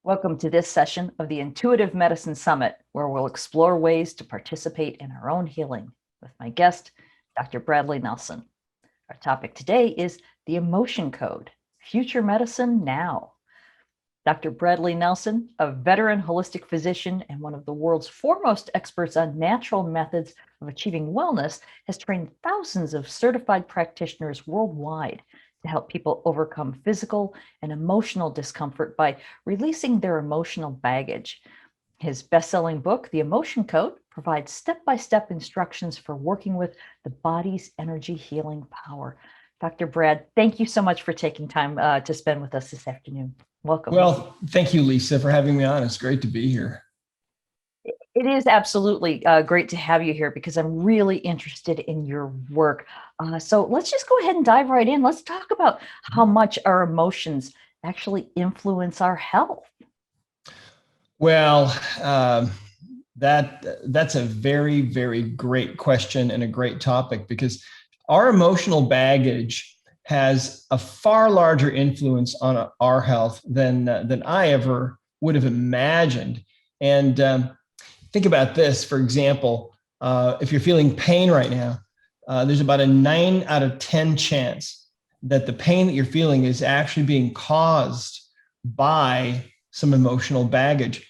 Welcome to this session of the Intuitive Medicine Summit, where we'll explore ways to participate in our own healing with my guest, Dr. Bradley Nelson. Our topic today is the emotion code, future medicine now. Dr. Bradley Nelson, a veteran holistic physician and one of the world's foremost experts on natural methods of achieving wellness, has trained thousands of certified practitioners worldwide to help people overcome physical and emotional discomfort by releasing their emotional baggage. His best-selling book, The Emotion Code, provides step-by-step instructions for working with the body's energy healing power. Dr. Brad, thank you so much for taking time to spend with us this afternoon. Welcome. Well, thank you, Lisa, for having me on. It's great to be here. It is absolutely great to have you here because I'm really interested in your work. So let's just go ahead and dive right in. Let's talk about how much our emotions actually influence our health. Well, that's a very, very great question and a great topic, because our emotional baggage has a far larger influence on our health than I ever would have imagined. And think about this, for example, if you're feeling pain right now, there's about a 9 out of 10 chance that the pain that you're feeling is actually being caused by some emotional baggage.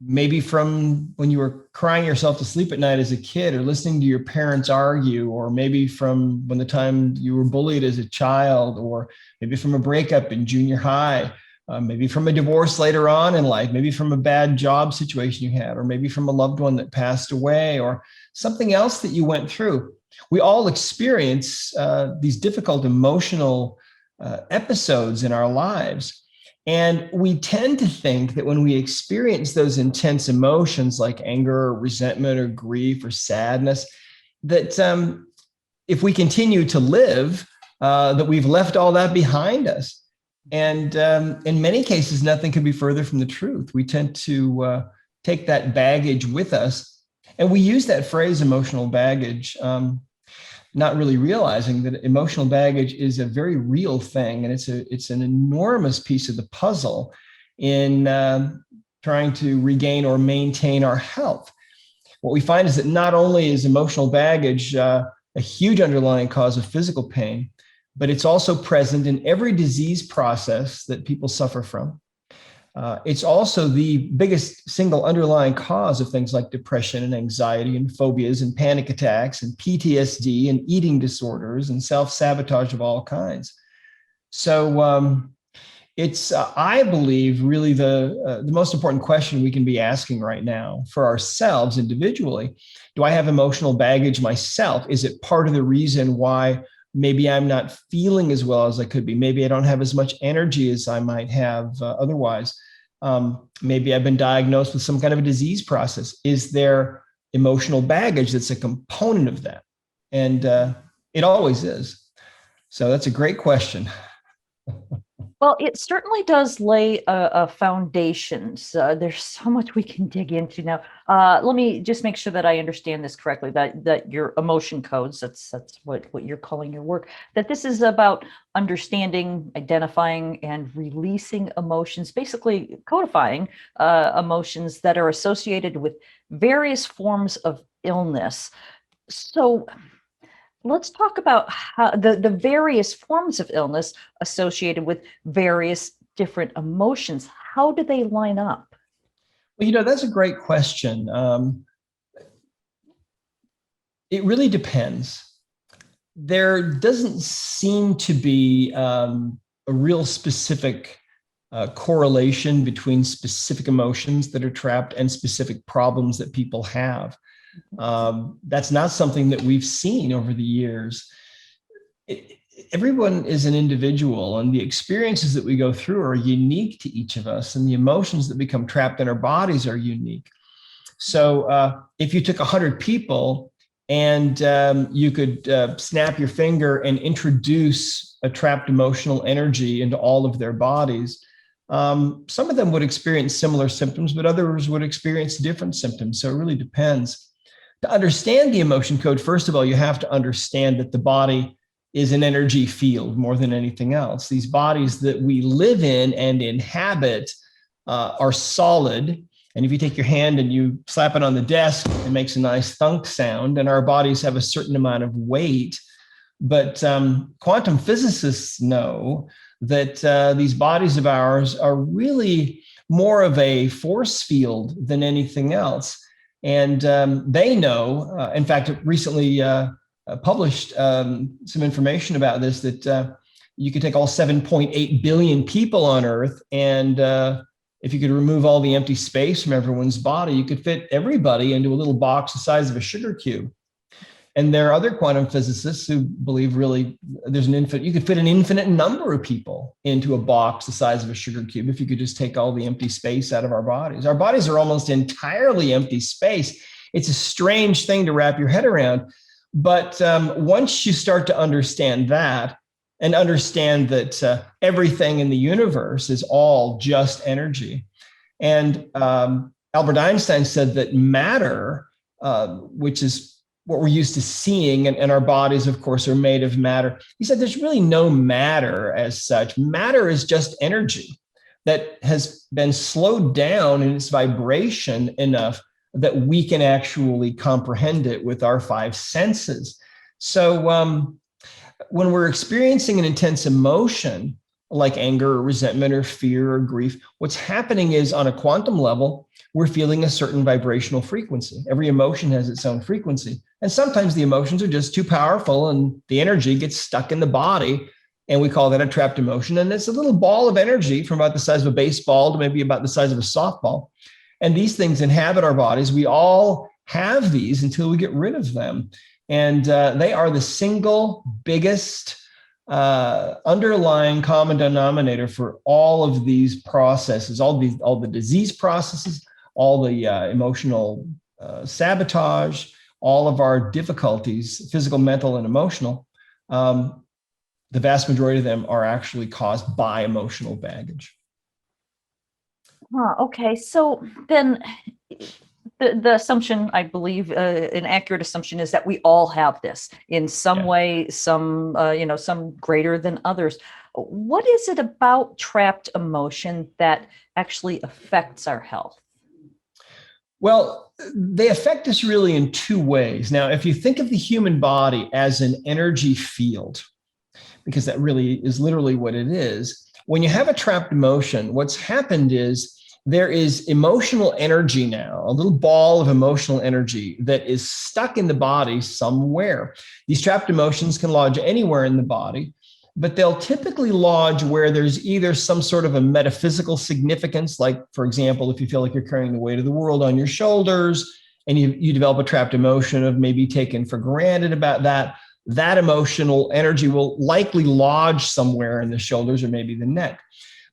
Maybe from when you were crying yourself to sleep at night as a kid, or listening to your parents argue, or maybe from when the time you were bullied as a child, or maybe from a breakup in junior high. Maybe from a divorce later on in life, maybe from a bad job situation you had, or maybe from a loved one that passed away, or something else that you went through. We all experience these difficult emotional episodes in our lives. And we tend to think that when we experience those intense emotions like anger or resentment or grief or sadness, that if we continue to live, that we've left all that behind us. And in many cases, nothing could be further from the truth. We tend to take that baggage with us. And we use that phrase, emotional baggage, not really realizing that emotional baggage is a very real thing. And it's an enormous piece of the puzzle in trying to regain or maintain our health. What we find is that not only is emotional baggage a huge underlying cause of physical pain, but it's also present in every disease process that people suffer from. It's also the biggest single underlying cause of things like depression and anxiety and phobias and panic attacks and PTSD and eating disorders and self-sabotage of all kinds. So it's, I believe, really the most important question we can be asking right now for ourselves individually. Do I have emotional baggage myself? Is it part of the reason why maybe I'm not feeling as well as I could be? Maybe I don't have as much energy as I might have otherwise. Maybe I've been diagnosed with some kind of a disease process. Is there emotional baggage that's a component of that? And it always is. So that's a great question. Well, it certainly does lay a foundation. So there's so much we can dig into now. Let me just make sure that I understand this correctly, that your emotion codes, that's what you're calling your work, that this is about understanding, identifying, and releasing emotions, basically codifying emotions that are associated with various forms of illness. So let's talk about how the various forms of illness associated with various different emotions. How do they line up? Well, that's a great question. It really depends. There doesn't seem to be a real specific correlation between specific emotions that are trapped and specific problems that people have. That's not something that we've seen over the years. Everyone is an individual, and the experiences that we go through are unique to each of us, and the emotions that become trapped in our bodies are unique. So if you took 100 people and you could snap your finger and introduce a trapped emotional energy into all of their bodies, some of them would experience similar symptoms, but others would experience different symptoms. So it really depends. To understand the emotion code, first of all, you have to understand that the body is an energy field more than anything else. These bodies that we live in and inhabit are solid. And if you take your hand and you slap it on the desk, it makes a nice thunk sound. And our bodies have a certain amount of weight. But quantum physicists know that these bodies of ours are really more of a force field than anything else. And they know, in fact, recently published some information about this, that you could take all 7.8 billion people on Earth, and if you could remove all the empty space from everyone's body, you could fit everybody into a little box the size of a sugar cube. And there are other quantum physicists who believe really you could fit an infinite number of people into a box the size of a sugar cube if you could just take all the empty space out of our bodies. Our bodies are almost entirely empty space. It's a strange thing to wrap your head around. But once you start to understand that, and understand that everything in the universe is all just energy. And Albert Einstein said that matter, which is what we're used to seeing, and our bodies, of course, are made of matter. He said there's really no matter as such. Matter is just energy that has been slowed down in its vibration enough that we can actually comprehend it with our five senses. So when we're experiencing an intense emotion, like anger or resentment or fear or grief, what's happening is, on a quantum level, we're feeling a certain vibrational frequency. Every emotion has its own frequency. And sometimes the emotions are just too powerful and the energy gets stuck in the body. And we call that a trapped emotion. And it's a little ball of energy from about the size of a baseball to maybe about the size of a softball. And these things inhabit our bodies. We all have these until we get rid of them. And they are the single biggest underlying common denominator for all of these processes, all the disease processes, all the emotional sabotage, all of our difficulties, physical, mental, and emotional. The vast majority of them are actually caused by emotional baggage. Okay, so then the assumption, I believe, an accurate assumption, is that we all have this in some way, some greater than others. What is it about trapped emotion that actually affects our health? Well, they affect us really in two ways. Now, if you think of the human body as an energy field, because that really is literally what it is, when you have a trapped emotion, what's happened is there is emotional energy now, a little ball of emotional energy that is stuck in the body somewhere. These trapped emotions can lodge anywhere in the body, but they'll typically lodge where there's either some sort of a metaphysical significance, like, for example, if you feel like you're carrying the weight of the world on your shoulders and you develop a trapped emotion of maybe taken for granted about that emotional energy will likely lodge somewhere in the shoulders or maybe the neck.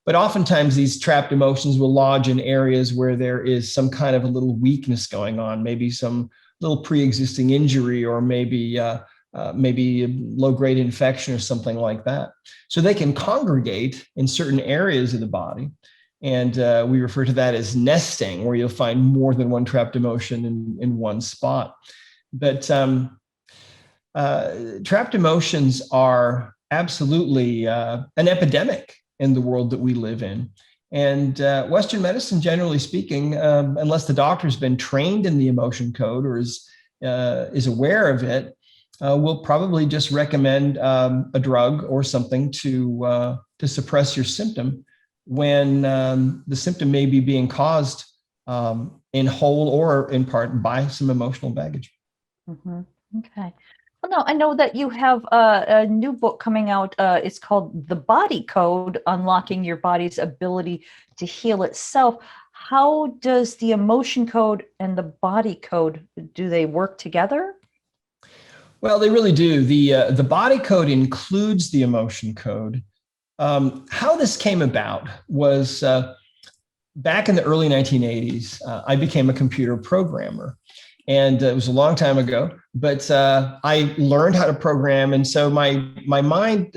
But oftentimes these trapped emotions will lodge in areas where there is some kind of a little weakness going on, maybe some little pre-existing injury, or maybe a low-grade infection or something like that. So they can congregate in certain areas of the body. And we refer to that as nesting, where you'll find more than one trapped emotion in one spot. But trapped emotions are absolutely an epidemic in the world that we live in. And Western medicine, generally speaking, unless the doctor's been trained in the emotion code or is aware of it, will probably just recommend a drug or something to suppress your symptom when the symptom may be being caused in whole or in part by some emotional baggage. Mm-hmm. Okay. Well, no, I know that you have a new book coming out. It's called The Body Code: Unlocking Your Body's Ability to Heal Itself. How does the emotion code and the body code, do they work together? Well, they really do. The body code includes the emotion code. How this came about was back in the early 1980s, I became a computer programmer. And it was a long time ago, but I learned how to program. And so my mind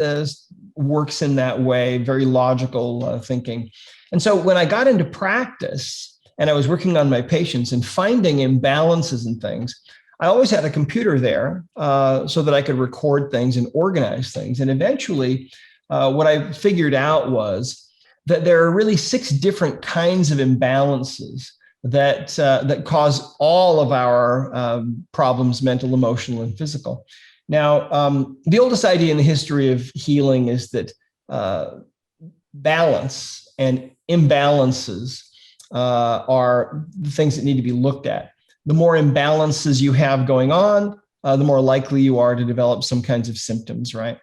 works in that way, very logical thinking. And so when I got into practice and I was working on my patients and finding imbalances and things, I always had a computer there so that I could record things and organize things. And eventually, what I figured out was that there are really 6 different kinds of imbalances that cause all of our problems, mental, emotional, and physical. Now, the oldest idea in the history of healing is that balance and imbalances are the things that need to be looked at. The more imbalances you have going on, the more likely you are to develop some kinds of symptoms, right?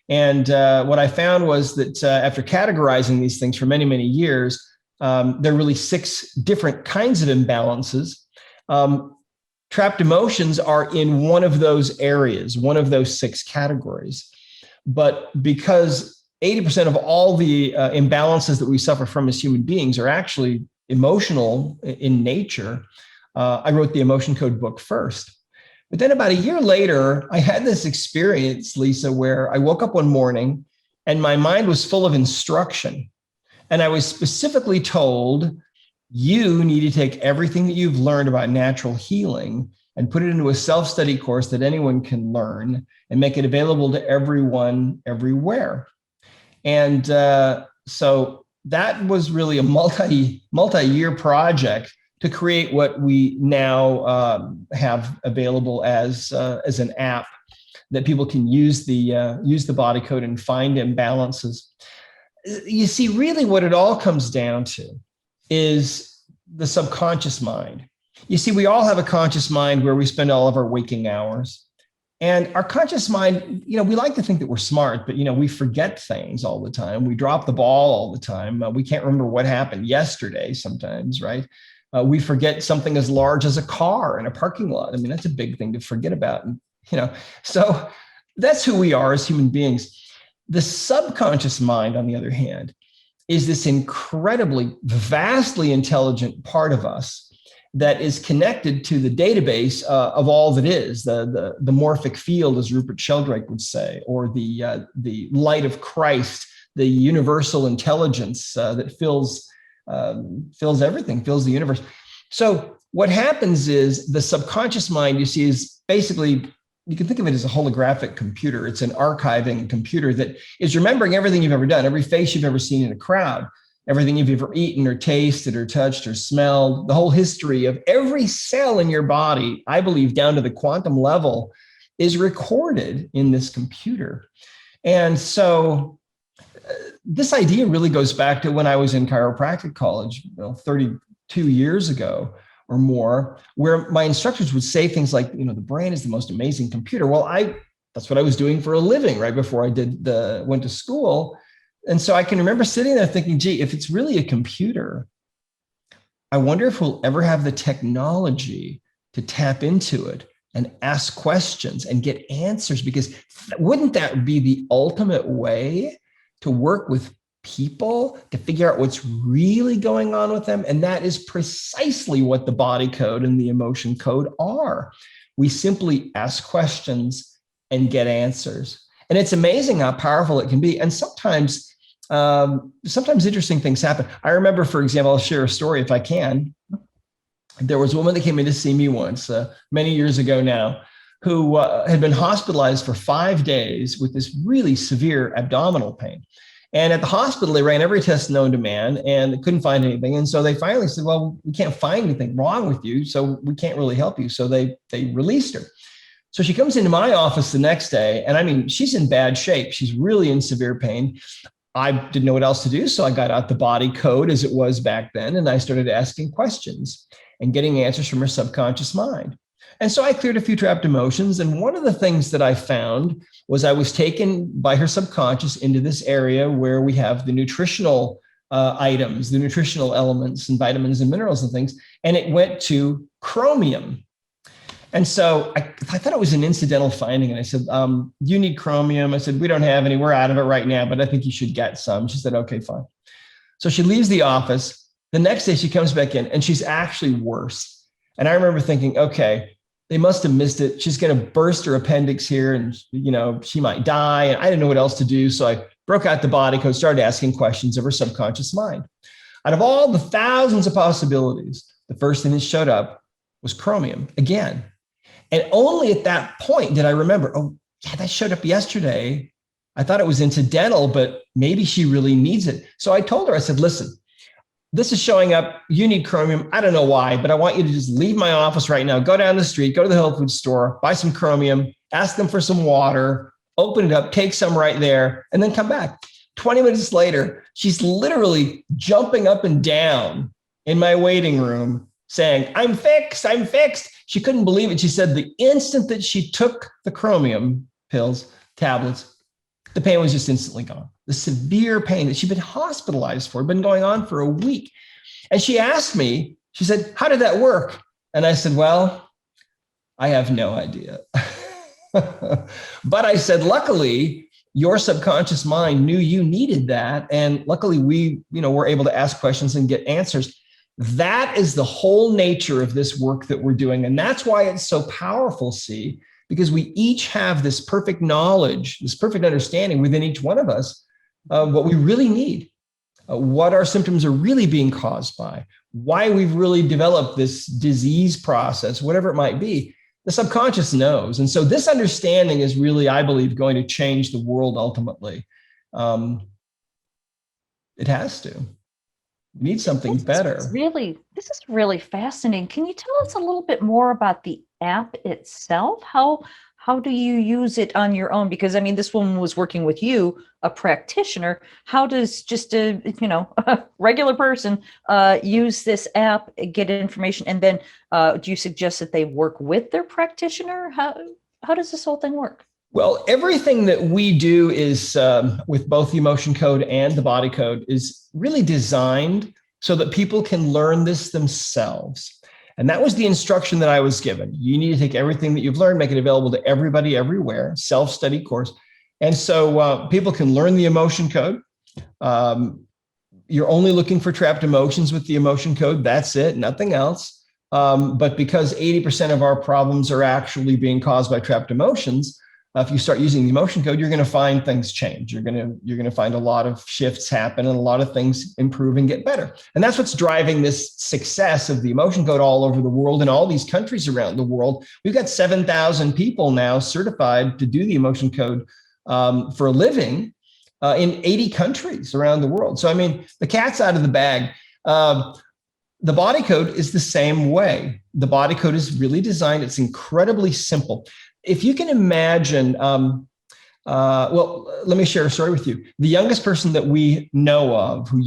And what I found was that after categorizing these things for many, many years, there are really 6 different kinds of imbalances. Trapped emotions are in one of those areas, one of those 6 categories. But because 80% of all the imbalances that we suffer from as human beings are actually emotional in nature, I wrote the Emotion Code book first. But then about a year later, I had this experience, Lisa, where I woke up one morning and my mind was full of instruction. And I was specifically told, you need to take everything that you've learned about natural healing and put it into a self-study course that anyone can learn and make it available to everyone, everywhere. And so that was really a multi-year project to create what we now have available as an app that people can use the body code and find imbalances. You see, really what it all comes down to is the subconscious mind. You see, we all have a conscious mind where we spend all of our waking hours. And our conscious mind, we like to think that we're smart, but, we forget things all the time. We drop the ball all the time. We can't remember what happened yesterday sometimes, right? We forget something as large as a car in a parking lot. I mean, that's a big thing to forget about. And, so that's who we are as human beings. The subconscious mind, on the other hand, is this incredibly, vastly intelligent part of us that is connected to the database of all that is, the morphic field, as Rupert Sheldrake would say, or the light of Christ, the universal intelligence that fills everything, fills the universe. So what happens is the subconscious mind, you see, is basically, you can think of it as a holographic computer. It's an archiving computer that is remembering everything you've ever done, every face you've ever seen in a crowd, everything you've ever eaten or tasted or touched or smelled, the whole history of every cell in your body, I believe down to the quantum level, is recorded in this computer. And so this idea really goes back to when I was in chiropractic college, 32 years ago or more, where my instructors would say things like, the brain is the most amazing computer. Well, that's what I was doing for a living right before I went to school. And so I can remember sitting there thinking, gee, if it's really a computer, I wonder if we'll ever have the technology to tap into it and ask questions and get answers, because wouldn't that be the ultimate way to work with people, to figure out what's really going on with them? And that is precisely what the body code and the emotion code are. We simply ask questions and get answers. And it's amazing how powerful it can be. And sometimes interesting things happen. I remember, for example, I'll share a story if I can. There was a woman that came in to see me once, many years ago now, who had been hospitalized for 5 days with this really severe abdominal pain. And at the hospital, they ran every test known to man and they couldn't find anything. And so they finally said, well, we can't find anything wrong with you, so we can't really help you. So they released her. So she comes into my office the next day, and I mean, she's in bad shape. She's really in severe pain. I didn't know what else to do, so I got out the body code as it was back then, and I started asking questions and getting answers from her subconscious mind. And so I cleared a few trapped emotions. And one of the things that I found was I was taken by her subconscious into this area where we have the nutritional items, the nutritional elements and vitamins and minerals and things. And it went to chromium. And so I thought it was an incidental finding. And I said, you need chromium? I said, we don't have any. We're out of it right now, but I think you should get some. She said, okay, fine. So she leaves the office. The next day she comes back in and she's actually worse. And I remember thinking, okay, they must have missed it. She's going to burst her appendix here and, she might die. And I didn't know what else to do. So I broke out the body code, started asking questions of her subconscious mind. Out of all the thousands of possibilities, the first thing that showed up was chromium again. And only at that point did I remember, oh, yeah, that showed up yesterday. I thought it was incidental, but maybe she really needs it. So I told her, I said, listen, this is showing up. You need chromium. I don't know why, but I want you to just leave my office right now. Go down the street, go to the health food store, buy some chromium, ask them for some water, open it up, take some right there, and then come back. 20 minutes later, she's literally jumping up and down in my waiting room saying, I'm fixed, I'm fixed. She couldn't believe it. She said the instant that she took the chromium pills, tablets, the pain was just instantly gone. The severe pain that she'd been hospitalized for had been going on for a week. And she asked me, she said, how did that work? And I said, well, I have no idea. But I said, luckily, your subconscious mind knew you needed that. And luckily we, were able to ask questions and get answers. That is the whole nature of this work that we're doing. And that's why it's so powerful, see, because we each have this perfect knowledge, this perfect understanding within each one of us of what we really need, what our symptoms are really being caused by, why we've really developed this disease process, whatever it might be. The subconscious knows. And so this understanding is really, I believe, going to change the world ultimately. It has to. We need something better. This is really fascinating. Can you tell us a little bit more about the app itself? How do you use it on your own? Because this woman was working with you, a practitioner. How does just a regular person use this app, get information, and then do you suggest that they work with their practitioner? How does this whole thing work? Well, everything that we do is with both the emotion code and the body code is really designed so that people can learn this themselves. And that was the instruction that I was given. You need to take everything that you've learned, make it available to everybody, everywhere, self-study course. And so people can learn the emotion code. You're only looking for trapped emotions with the emotion code. That's it, nothing else. But because 80% of our problems are actually being caused by trapped emotions, if you start using the emotion code, you're going to find things change. You're going to find a lot of shifts happen and a lot of things improve and get better. And that's what's driving this success of the emotion code all over the world in all these countries around the world. We've got 7,000 people now certified to do the emotion code for a living in 80 countries around the world. So, the cat's out of the bag. The body code is the same way. The body code is really designed. It's incredibly simple. If you can imagine, let me share a story with you. The youngest person that we know of who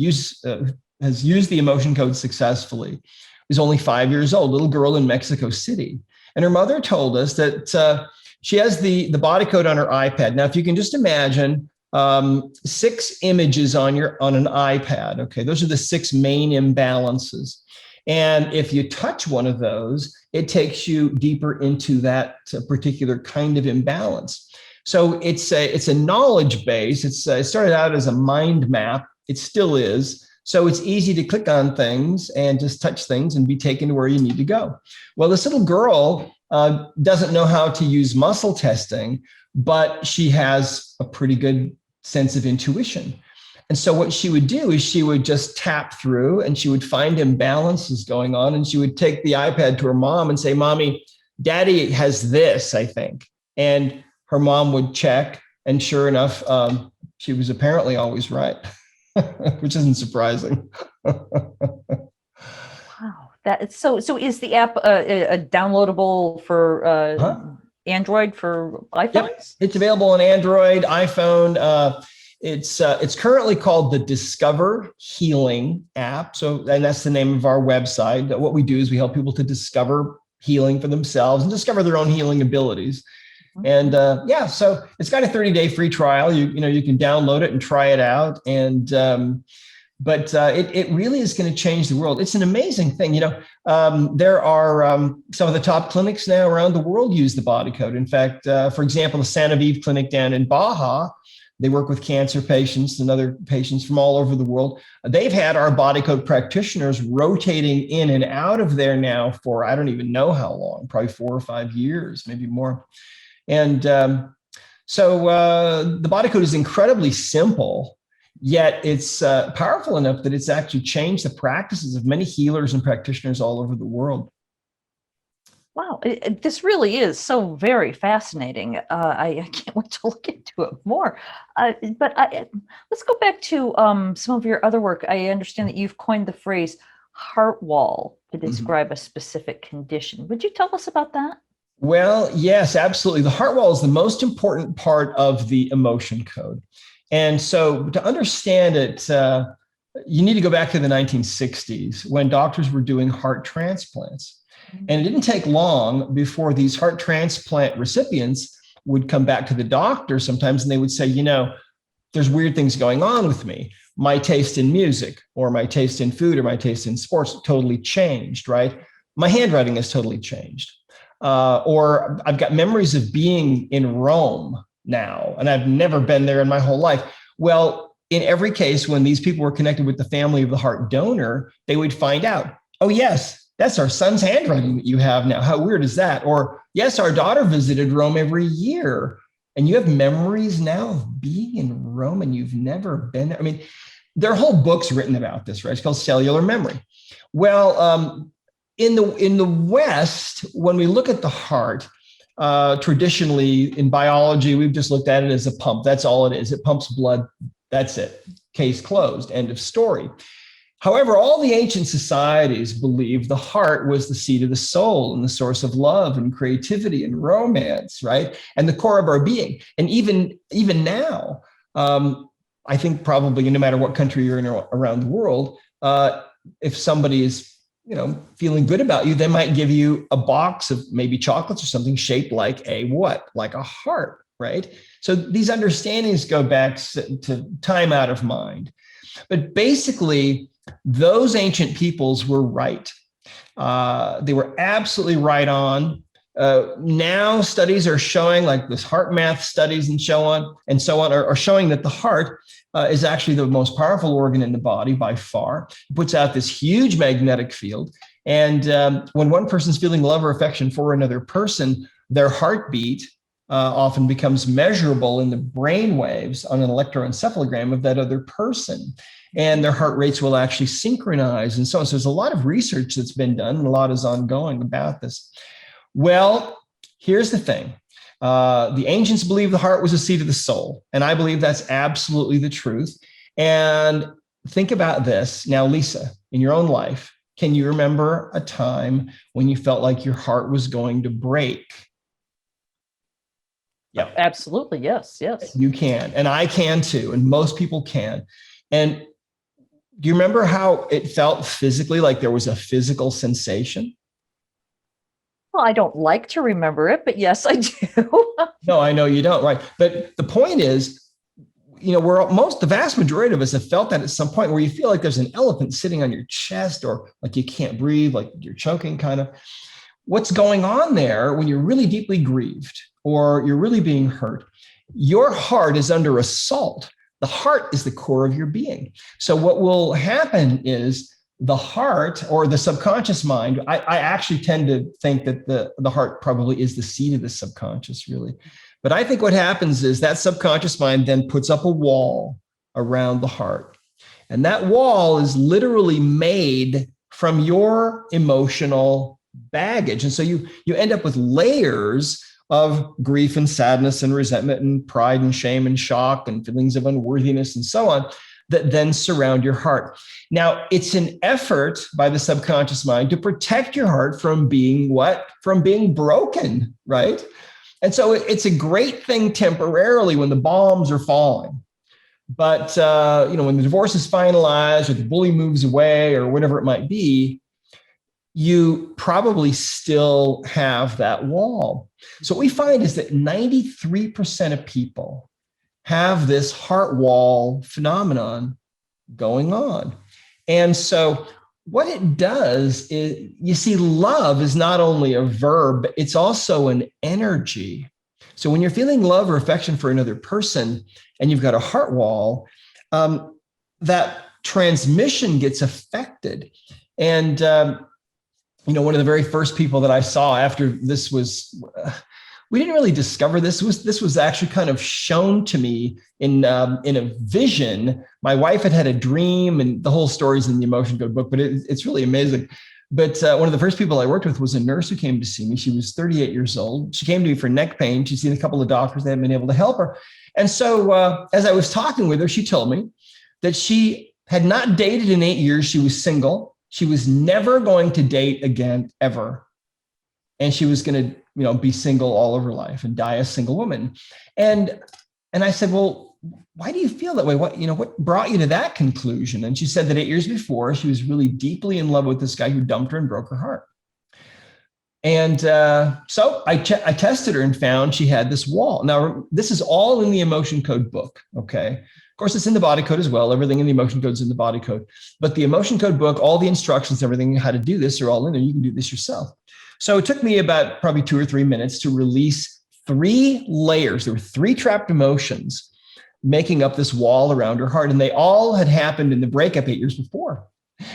has used the emotion code successfully is only 5 years old, little girl in Mexico City. And her mother told us that she has the body code on her iPad. Now, if you can just imagine 6 images on an iPad, okay, those are the 6 main imbalances. And if you touch one of those, it takes you deeper into that particular kind of imbalance. So it's a knowledge base. It started out as a mind map. It still is. So it's easy to click on things and just touch things and be taken to where you need to go. Well, this little girl doesn't know how to use muscle testing, but she has a pretty good sense of intuition. And so what she would do is she would just tap through and she would find imbalances going on. And she would take the iPad to her mom and say, Mommy, Daddy has this, I think. And her mom would check. And sure enough, she was apparently always right, which isn't surprising. Wow. So is the app a downloadable for Android, for iPhones? Yep. It's available on Android, iPhone. It's currently called the Discover Healing app. And that's the name of our website. What we do is we help people to discover healing for themselves and discover their own healing abilities. And so it's got a 30-day free trial. You can download it and try it out. And but it really is going to change the world. It's an amazing thing. There are some of the top clinics now around the world use the body code. In fact, for example, the Santa Vive clinic down in Baja, they work with cancer patients and other patients from all over the world. They've had our body code practitioners rotating in and out of there now for, I don't even know how long, probably 4 or 5 years, maybe more. And so the body code is incredibly simple, yet it's powerful enough that it's actually changed the practices of many healers and practitioners all over the world. Wow, this really is so very fascinating. I can't wait to look into it more. Let's go back to some of your other work. I understand that you've coined the phrase heart wall to Mhm. describe a specific condition. Would you tell us about that? Well, yes, absolutely. The heart wall is the most important part of the emotion code. And so to understand it, you need to go back to the 1960s when doctors were doing heart transplants. And it didn't take long before these heart transplant recipients would come back to the doctor sometimes and they would say, there's weird things going on with me. My taste in music or my taste in food or my taste in sports totally changed, right? My handwriting has totally changed. Or I've got memories of being in Rome now, and I've never been there in my whole life. Well, in every case, when these people were connected with the family of the heart donor, they would find out, oh, yes, that's our son's handwriting that you have now. How weird is that? Or, yes, our daughter visited Rome every year. And you have memories now of being in Rome and you've never been there. I mean, there are whole books written about this, right? It's called cellular memory. Well, in the West, when we look at the heart, traditionally in biology, we've just looked at it as a pump. That's all it is. It pumps blood. That's it. Case closed. End of story. However, all the ancient societies believed the heart was the seat of the soul and the source of love and creativity and romance, right? And the core of our being. And even now, I think probably no matter what country you're in around the world, if somebody is feeling good about you, they might give you a box of maybe chocolates or something shaped like a what? Like a heart, right? So these understandings go back to time out of mind. But basically, those ancient peoples were right. They were absolutely right on. Now studies are showing, like this heart math studies and so on, are showing that the heart is actually the most powerful organ in the body by far. It puts out this huge magnetic field. And when one person's feeling love or affection for another person, their heartbeat often becomes measurable in the brain waves on an electroencephalogram of that other person. And their heart rates will actually synchronize and so on. So there's a lot of research that's been done and a lot is ongoing about this. Well, here's the thing. The ancients believed the heart was the seat of the soul. And I believe that's absolutely the truth. And think about this. Now, Lisa, in your own life, can you remember a time when you felt like your heart was going to break? Yeah, absolutely. Yes. You can. And I can too. And most people can. And do you remember how it felt physically, like there was a physical sensation? Well, I don't like to remember it, but yes, I do. No, I know you don't, right? But the point is, the vast majority of us have felt that at some point where you feel like there's an elephant sitting on your chest or like you can't breathe, like you're choking kind of. What's going on there when you're really deeply grieved or you're really being hurt? Your heart is under assault. The heart is the core of your being. So what will happen is the heart or the subconscious mind, I actually tend to think that the heart probably is the seat of the subconscious, really. But I think what happens is that subconscious mind then puts up a wall around the heart. And that wall is literally made from your emotional baggage. And so you end up with layers of grief and sadness and resentment and pride and shame and shock and feelings of unworthiness and so on that then surround your heart. Now, it's an effort by the subconscious mind to protect your heart from being what? From being broken, right? And so it's a great thing temporarily when the bombs are falling. But, when the divorce is finalized or the bully moves away or whatever it might be, you probably still have that wall. So what we find is that 93% of people have this heart wall phenomenon going on. And so what it does is, you see, love is not only a verb, it's also an energy. So when you're feeling love or affection for another person and you've got a heart wall, that transmission gets affected. And one of the very first people that I saw after this was, we didn't really discover this. This was actually kind of shown to me in a vision. My wife had a dream, and the whole story's in the Emotion Code book, but it's really amazing. But one of the first people I worked with was a nurse who came to see me. She was 38 years old. She came to me for neck pain. She'd seen a couple of doctors that hadn't been able to help her. And so as I was talking with her, she told me that she had not dated in 8 years. She was single. She was never going to date again, ever. And she was going to, be single all of her life and die a single woman. And I said, well, why do you feel that way? What brought you to that conclusion? And she said that 8 years before, she was really deeply in love with this guy who dumped her and broke her heart. And so I tested her and found she had this wall. Now, this is all in the emotion code book. Okay. Of course, it's in the body code as well. Everything in the emotion code is in the body code. But the emotion code book, all the instructions, everything, how to do this are all in there. You can do this yourself. So it took me about probably 2 or 3 minutes to release 3 layers. There were 3 trapped emotions making up this wall around her heart. And they all had happened in the breakup 8 years before.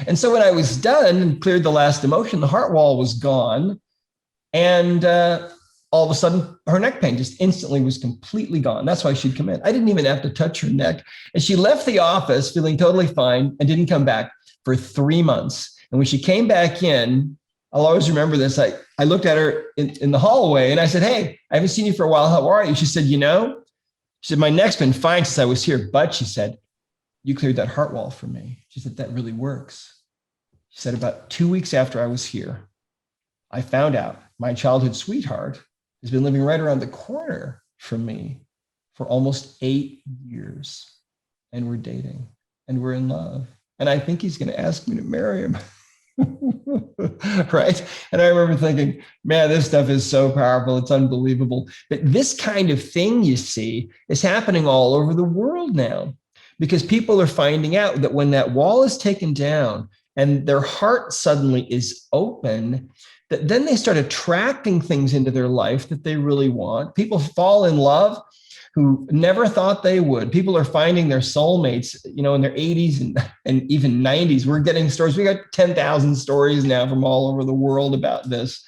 And so when I was done and cleared the last emotion, the heart wall was gone. And all of a sudden, her neck pain just instantly was completely gone. That's why she'd come in. I didn't even have to touch her neck. And she left the office feeling totally fine and didn't come back for 3 months. And when she came back in, I'll always remember this. I looked at her in the hallway and I said, hey, I haven't seen you for a while. How are you? She said, she said, my neck's been fine since I was here. But she said, you cleared that heart wall for me. She said, that really works. She said, about 2 weeks after I was here, I found out my childhood sweetheart has been living right around the corner from me for almost 8 years. And we're dating and we're in love. And I think he's going to ask me to marry him. Right. And I remember thinking, man, this stuff is so powerful. It's unbelievable. But this kind of thing, you see, is happening all over the world now because people are finding out that when that wall is taken down and their heart suddenly is open, that then they start attracting things into their life that they really want. People fall in love who never thought they would. People are finding their soulmates, in their 80s and even 90s. We're getting stories. We got 10,000 stories now from all over the world about this.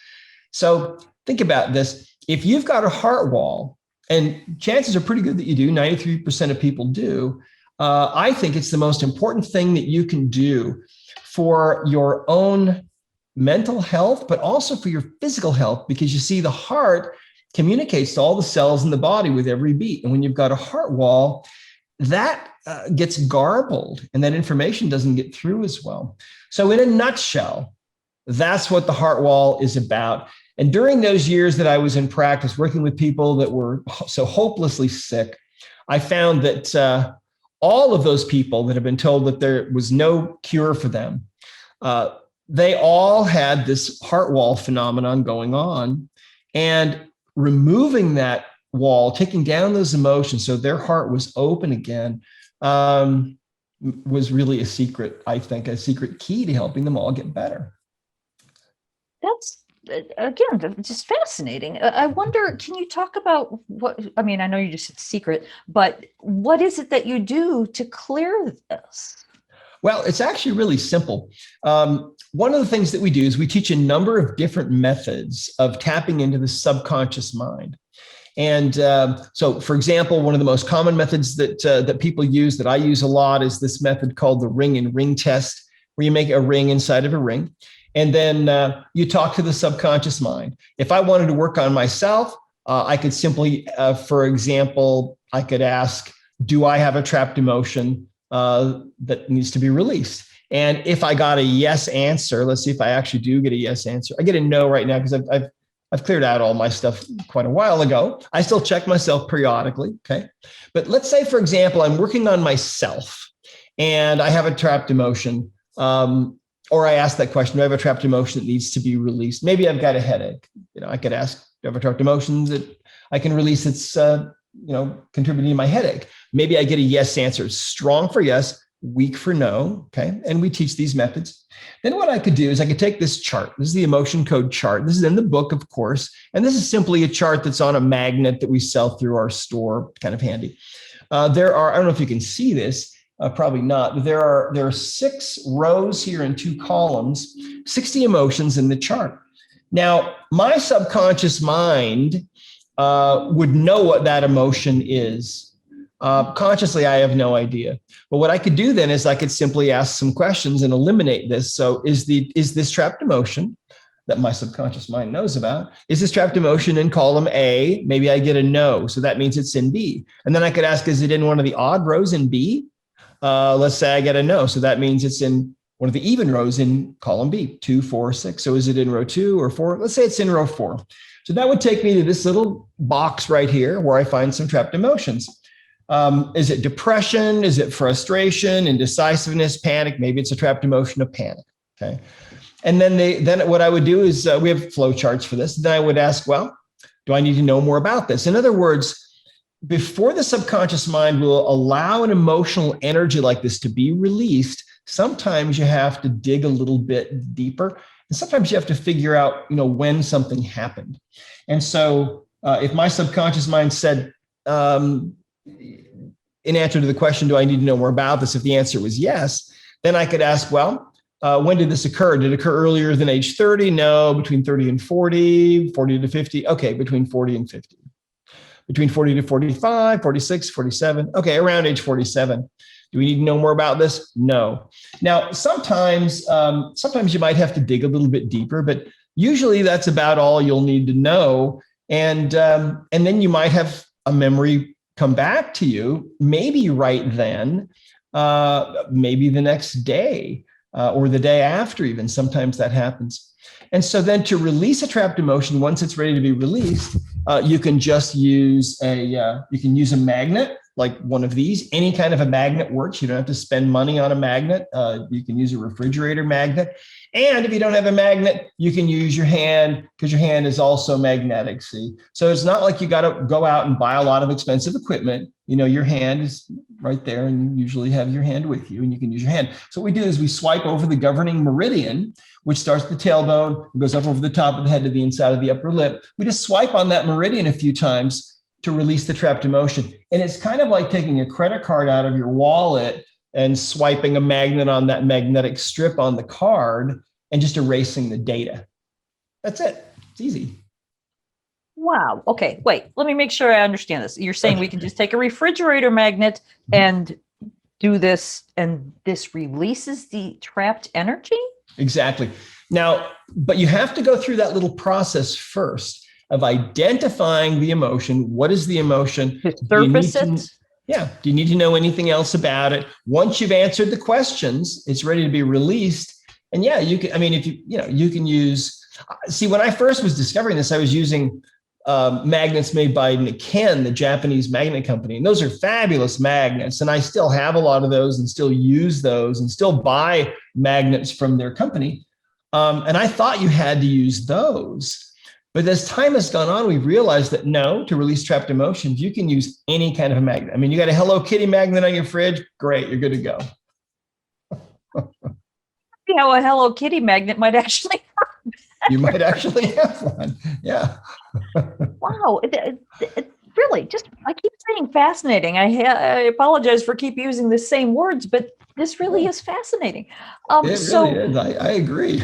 So think about this. If you've got a heart wall, and chances are pretty good that you do, 93% of people do, I think it's the most important thing that you can do for your own mental health, but also for your physical health, because you see the heart communicates to all the cells in the body with every beat. And when you've got a heart wall, that gets garbled and that information doesn't get through as well. So in a nutshell, that's what the heart wall is about. And during those years that I was in practice working with people that were so hopelessly sick, I found that all of those people that have been told that there was no cure for them, they all had this heart wall phenomenon going on. And removing that wall, taking down those emotions so their heart was open again, was really a secret key to helping them all get better. That's, again, just fascinating. I wonder, can you talk about I know you just said secret, but what is it that you do to clear this? Well, it's actually really simple. One of the things that we do is we teach a number of different methods of tapping into the subconscious mind. And so, for example, one of the most common methods that people use, that I use a lot, is this method called the ring and ring test, where you make a ring inside of a ring. And then you talk to the subconscious mind. If I wanted to work on myself, I could simply, for example, I could ask, do I have a trapped emotion that needs to be released? And if I got a yes answer, let's see if I actually do get a yes answer. I get a no right now because I've cleared out all my stuff quite a while ago. I still check myself periodically. Okay. But let's say, for example, I'm working on myself and I have a trapped emotion. Or I ask that question, do I have a trapped emotion that needs to be released? Maybe I've got a headache. I could ask, do I have a trapped emotion that I can release that's, contributing to my headache? Maybe I get a yes answer, strong for yes, weak for no. Okay. And we teach these methods. Then what I could do is I could take this chart. This is the emotion code chart. This is in the book, of course. And this is simply a chart that's on a magnet that we sell through our store, kind of handy. There are, I don't know if you can see this, probably not, but there are 6 rows here and 2 columns, 60 emotions in the chart. Now, my subconscious mind would know what that emotion is. Consciously, I have no idea. But what I could do then is I could simply ask some questions and eliminate this. So is this trapped emotion that my subconscious mind knows about? Is this trapped emotion in column A? Maybe I get a no. So that means it's in B. And then I could ask, is it in one of the odd rows in B? Let's say I get a no. So that means it's in one of the even rows in column B, 2, 4, 6. So is it in row 2 or 4? Let's say it's in row 4. So that would take me to this little box right here where I find some trapped emotions. Is it depression? Is it frustration, indecisiveness, panic? Maybe it's a trapped emotion of panic. Okay. And then what I would do is we have flow charts for this. Then I would ask, well, do I need to know more about this? In other words, before the subconscious mind will allow an emotional energy like this to be released, sometimes you have to dig a little bit deeper. And sometimes you have to figure out, when something happened. And so if my subconscious mind said, in answer to the question, do I need to know more about this? If the answer was yes, then I could ask, well, when did this occur? Did it occur earlier than age 30? No, between 30 and 40, 40 to 50. Okay, between 40 and 50. Between 40 to 45, 46, 47. Okay, around age 47. Do we need to know more about this? No. Now, sometimes you might have to dig a little bit deeper, but usually that's about all you'll need to know. And then you might have a memory come back to you, maybe right then, maybe the next day. Or the day after even, sometimes that happens. And so then to release a trapped emotion, once it's ready to be released, you can just use a magnet, like one of these. Any kind of a magnet works. You don't have to spend money on a magnet. You can use a refrigerator magnet. And if you don't have a magnet, you can use your hand, because your hand is also magnetic, see? So it's not like you got to go out and buy a lot of expensive equipment. Your hand is right there, and you usually have your hand with you, and you can use your hand. So what we do is we swipe over the governing meridian, which starts at the tailbone, goes up over the top of the head to the inside of the upper lip. We just swipe on that meridian a few times to release the trapped emotion. And it's kind of like taking a credit card out of your wallet and swiping a magnet on that magnetic strip on the card and just erasing the data. That's it. It's easy. Wow. Okay. Wait, let me make sure I understand this. You're saying we can just take a refrigerator magnet and do this, and this releases the trapped energy? Exactly. Now, but you have to go through that little process first of identifying the emotion. What is the emotion? To surface it? Yeah. Do you need to know anything else about it? Once you've answered the questions, it's ready to be released. And yeah, you can, you can use, see, when I first was discovering this, I was using magnets made by Nikken, the Japanese magnet company. And those are fabulous magnets. And I still have a lot of those and still use those and still buy magnets from their company. And I thought you had to use those. But as time has gone on, we've realized that no, to release trapped emotions, you can use any kind of a magnet. You got a Hello Kitty magnet on your fridge. Great, you're good to go. A Hello Kitty magnet might actually work. You might actually have one. Yeah. Wow. It really, I keep saying fascinating. I apologize for keep using the same words, but this really is fascinating. It really is. I agree.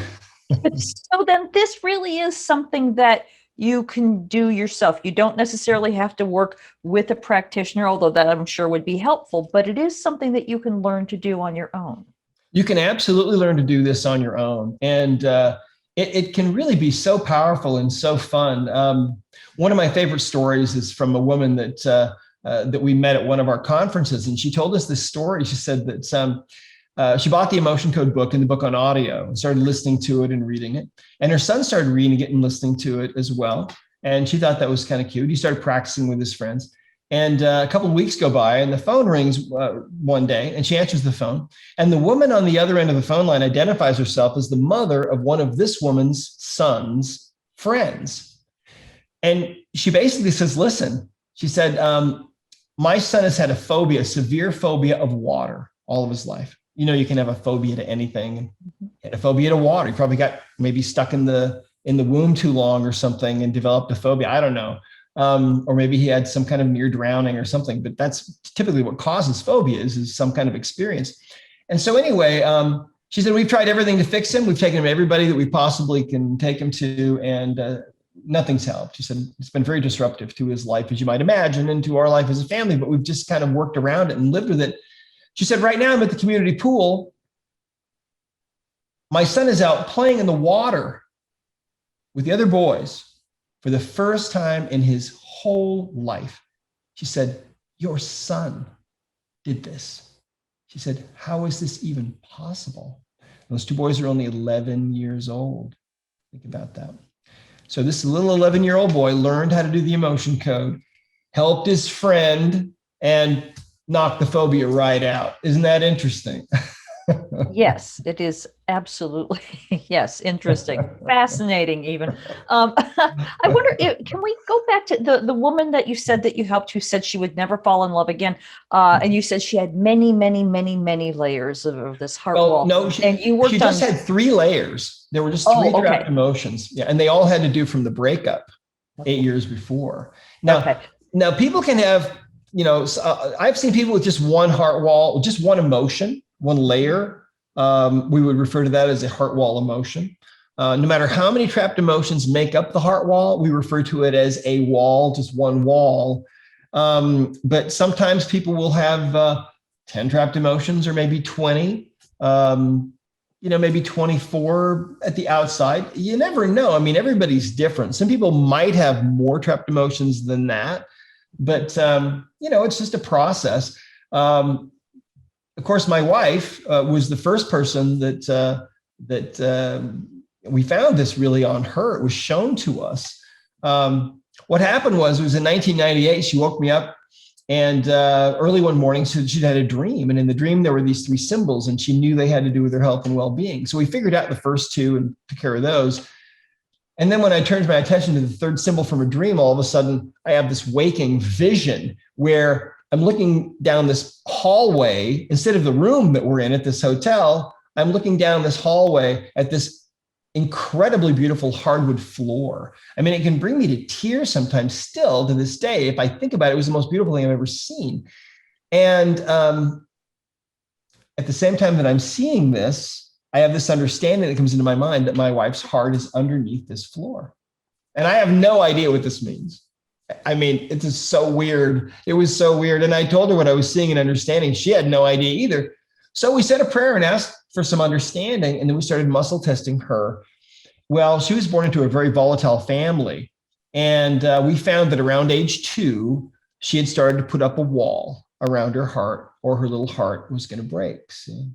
So then this really is something that you can do yourself. You don't necessarily have to work with a practitioner, although that I'm sure would be helpful, but it is something that you can learn to do on your own. You can absolutely learn to do this on your own. And it can really be so powerful and so fun. One of my favorite stories is from a woman that we met at one of our conferences. And she told us this story. She said that she bought the Emotion Code book and the book on audio and started listening to it and reading it. And her son started reading it and listening to it as well. And she thought that was kind of cute. He started practicing with his friends. And a couple of weeks go by and the phone rings one day and she answers the phone. And the woman on the other end of the phone line identifies herself as the mother of one of this woman's son's friends. And she basically says, listen, she said, my son has had a phobia, a severe phobia of water all of his life. You can have a phobia to anything, and a phobia to water. He probably got maybe stuck in the womb too long or something and developed a phobia. I don't know. Or maybe he had some kind of near drowning or something, but that's typically what causes phobias, is some kind of experience. And so anyway, she said, we've tried everything to fix him. We've taken him to everybody that we possibly can take him to. And nothing's helped. She said, it's been very disruptive to his life, as you might imagine, and to our life as a family, but we've just kind of worked around it and lived with it. She said, right now I'm at the community pool. My son is out playing in the water with the other boys for the first time in his whole life. She said, your son did this. She said, how is this even possible? Those two boys are only 11 years old. Think about that. So this little 11-year-old boy learned how to do the emotion code, helped his friend, and knocked the phobia right out. Isn't that interesting? Yes, it is absolutely. Yes, interesting, fascinating even. I wonder, can we go back to the woman that you said that you helped, who said she would never fall in love again? And you said she had many, many, many, many layers of this heart wall. No, and you worked she just had 3 layers. There were just 3 trapped emotions. Yeah, and they all had to do from the breakup 8 years before. Now people can have, I've seen people with just one heart wall, just one emotion, one layer. We would refer to that as a heart wall emotion. No matter how many trapped emotions make up the heart wall, we refer to it as a wall, just one wall. But sometimes people will have 10 trapped emotions, or maybe 20, maybe 24 at the outside. You never know. I mean, everybody's different. Some people might have more trapped emotions than that, but it's just a process. Of course, my wife was the first person that we found this really on her. It was shown to us. What happened was in 1998, she woke me up, and early one morning, she'd had a dream. And in the dream, there were these 3 symbols, and she knew they had to do with her health and well-being. So we figured out the first 2 and took care of those. And then when I turned my attention to the 3rd symbol from a dream, all of a sudden, I have this waking vision where I'm looking down this hallway. Instead of the room that we're in at this hotel, I'm looking down this hallway at this incredibly beautiful hardwood floor. I mean, it can bring me to tears sometimes still to this day. If I think about it, it was the most beautiful thing I've ever seen. And at the same time that I'm seeing this, I have this understanding that comes into my mind that my wife's heart is underneath this floor. And I have no idea what this means. I mean, it's just so weird. It was so weird. And I told her what I was seeing and understanding. She had no idea either. So we said a prayer and asked for some understanding. And then we started muscle testing her. Well, she was born into a very volatile family. And we found that around age 2, she had started to put up a wall around her heart, or her little heart was going to break. See?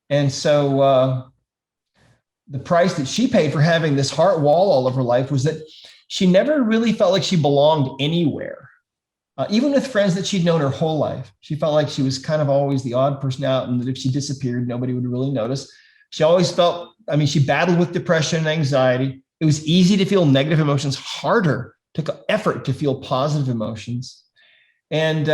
And so the price that she paid for having this heart wall all of her life was that she never really felt like she belonged anywhere. Even with friends that she'd known her whole life, she felt like she was kind of always the odd person out, and that if she disappeared, nobody would really notice. She always felt, she battled with depression and anxiety. It was easy to feel negative emotions, harder, took effort to feel positive emotions. And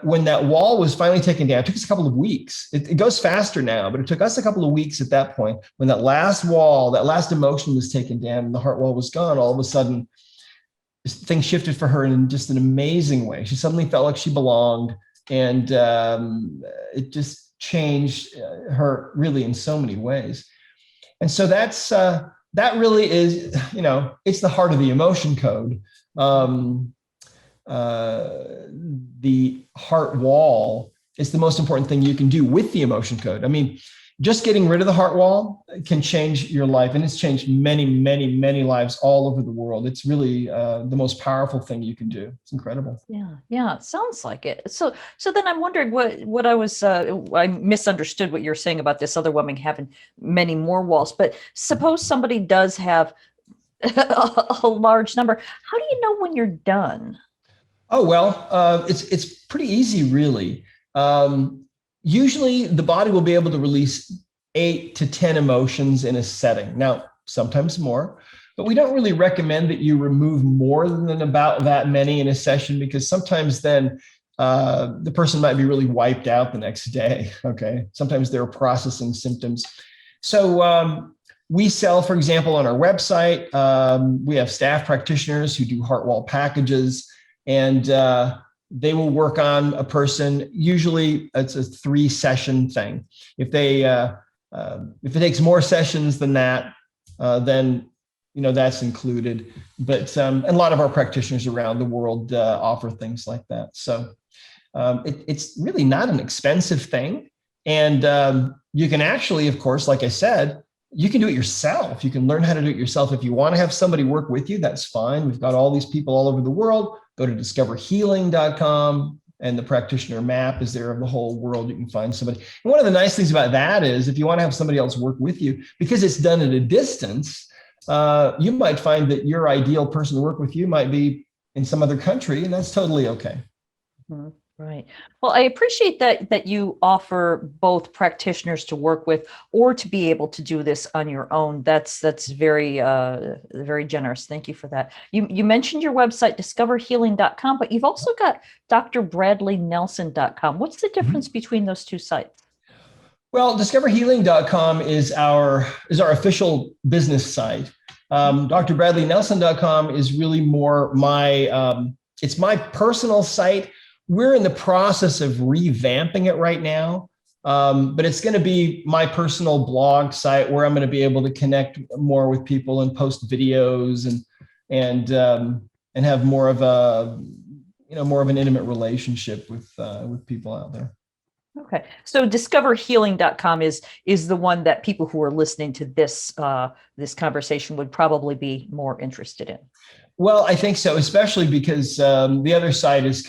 when that wall was finally taken down, it took us a couple of weeks. It goes faster now, but it took us a couple of weeks at that point. When that last wall, that last emotion was taken down and the heart wall was gone, all of a sudden, things shifted for her in just an amazing way. She suddenly felt like she belonged, and it just changed her really in so many ways. And so that really is, it's the heart of the emotion code. The heart wall is the most important thing you can do with the emotion code. I mean, just getting rid of the heart wall can change your life, and it's changed many, many, many lives all over the world. It's really the most powerful thing you can do. It's incredible. Yeah, it sounds like it. So then I'm wondering what I misunderstood what you're saying about this other woman having many more walls. But suppose somebody does have a large number. How do you know when you're done? Oh, well, it's pretty easy, really. Usually the body will be able to release 8 to 10 emotions in a setting. Now, sometimes more, but we don't really recommend that you remove more than about that many in a session, because sometimes then the person might be really wiped out the next day. Okay. Sometimes they're processing symptoms. So we sell, for example, on our website, we have staff practitioners who do heart wall packages, and they will work on a person. Usually it's a 3-session thing. If it takes more sessions than that, then that's included. But and a lot of our practitioners around the world offer things like that. So it's really not an expensive thing. And you can actually, of course, like I said, you can do it yourself. You can learn how to do it yourself. If you want to have somebody work with you, that's fine. We've got all these people all over the world. Go to discoverhealing.com, and the practitioner map is there of the whole world. You can find somebody. And one of the nice things about that is if you want to have somebody else work with you, because it's done at a distance, you might find that your ideal person to work with you might be in some other country, and that's totally okay. Mhm. Right. Well, I appreciate that you offer both practitioners to work with or to be able to do this on your own. That's very very generous. Thank you for that. You mentioned your website, discoverhealing.com, but you've also got drbradleynelson.com. What's the difference between those two sites? Well, discoverhealing.com is our official business site. drbradleynelson.com is really more it's my personal site. We're in the process of revamping it right now, but it's going to be my personal blog site where I'm going to be able to connect more with people and post videos and have more of an intimate relationship with people out there. Okay, so discoverhealing.com is the one that people who are listening to this this conversation would probably be more interested in. Well, I think so, especially because the other side is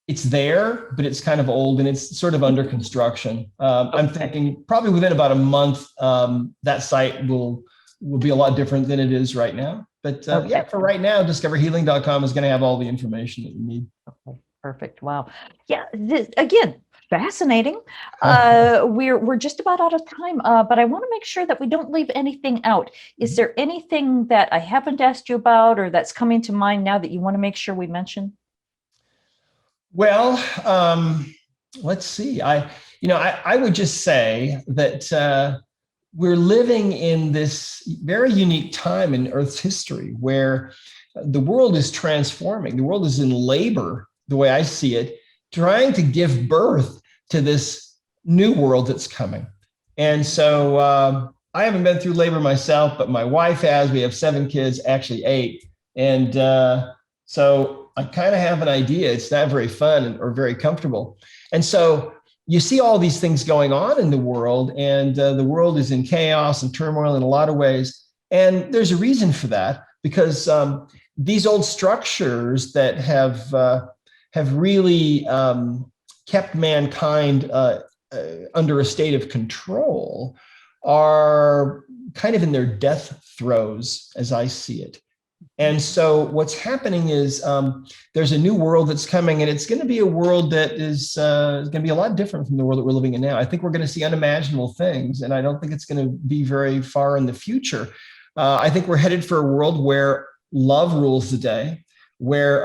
it's there, but it's kind of old and it's sort of under construction. I'm thinking probably within about a month, that site will be a lot different than it is right now. But yeah, for right now, discoverhealing.com is going to have all the information that you need. Okay, perfect. Wow. Yeah. Again, fascinating. We're just about out of time, but I want to make sure that we don't leave anything out. Is there anything that I haven't asked you about or that's coming to mind now that you want to make sure we mention? Well, let's see. I would just say that we're living in this very unique time in Earth's history where the world is transforming. The world is in labor, the way I see it, trying to give birth to this new world that's coming. And so I haven't been through labor myself, but my wife has. We have 7 kids, actually 8. And so I kind of have an idea. It's not very fun or very comfortable. And so you see all these things going on in the world, and the world is in chaos and turmoil in a lot of ways. And there's a reason for that, because these old structures that have really kept mankind under a state of control are kind of in their death throes, as I see it. And so what's happening is there's a new world that's coming, and it's going to be a world that is going to be a lot different from the world that we're living in now. I think we're going to see unimaginable things, and I don't think it's going to be very far in the future. I think we're headed for a world where love rules the day, where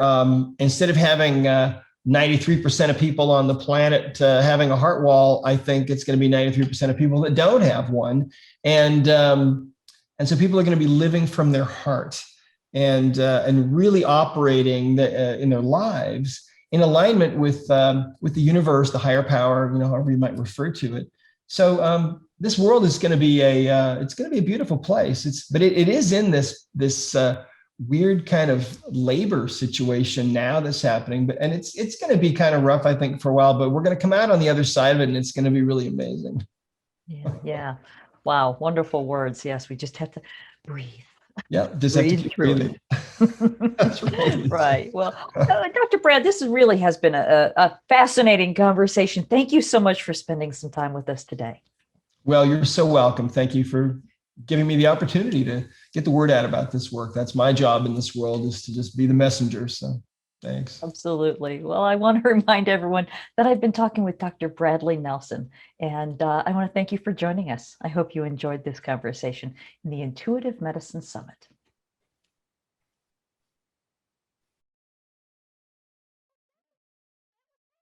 instead of having 93% of people on the planet having a heart wall, I think it's going to be 93% of people that don't have one. And so people are going to be living from their heart and really operating in their lives in alignment with the universe, the higher power, however you might refer to it. So this world is going to be it's going to be a beautiful place. But it is in this weird kind of labor situation now that's happening. And it's going to be kind of rough, I think, for a while. But we're going to come out on the other side of it, and it's going to be really amazing. Yeah. Wow. Wonderful words. Yes, we just have to breathe. Yeah, just have to keep breathing. That's right. Right. Well, Dr. Brad, this really has been a fascinating conversation. Thank you so much for spending some time with us today. Well, you're so welcome. Thank you for giving me the opportunity to get the word out about this work. That's my job in this world, is to just be the messenger. So thanks. Absolutely. Well, I want to remind everyone that I've been talking with Dr. Bradley Nelson, and I want to thank you for joining us. I hope you enjoyed this conversation in the Intuitive Medicine Summit.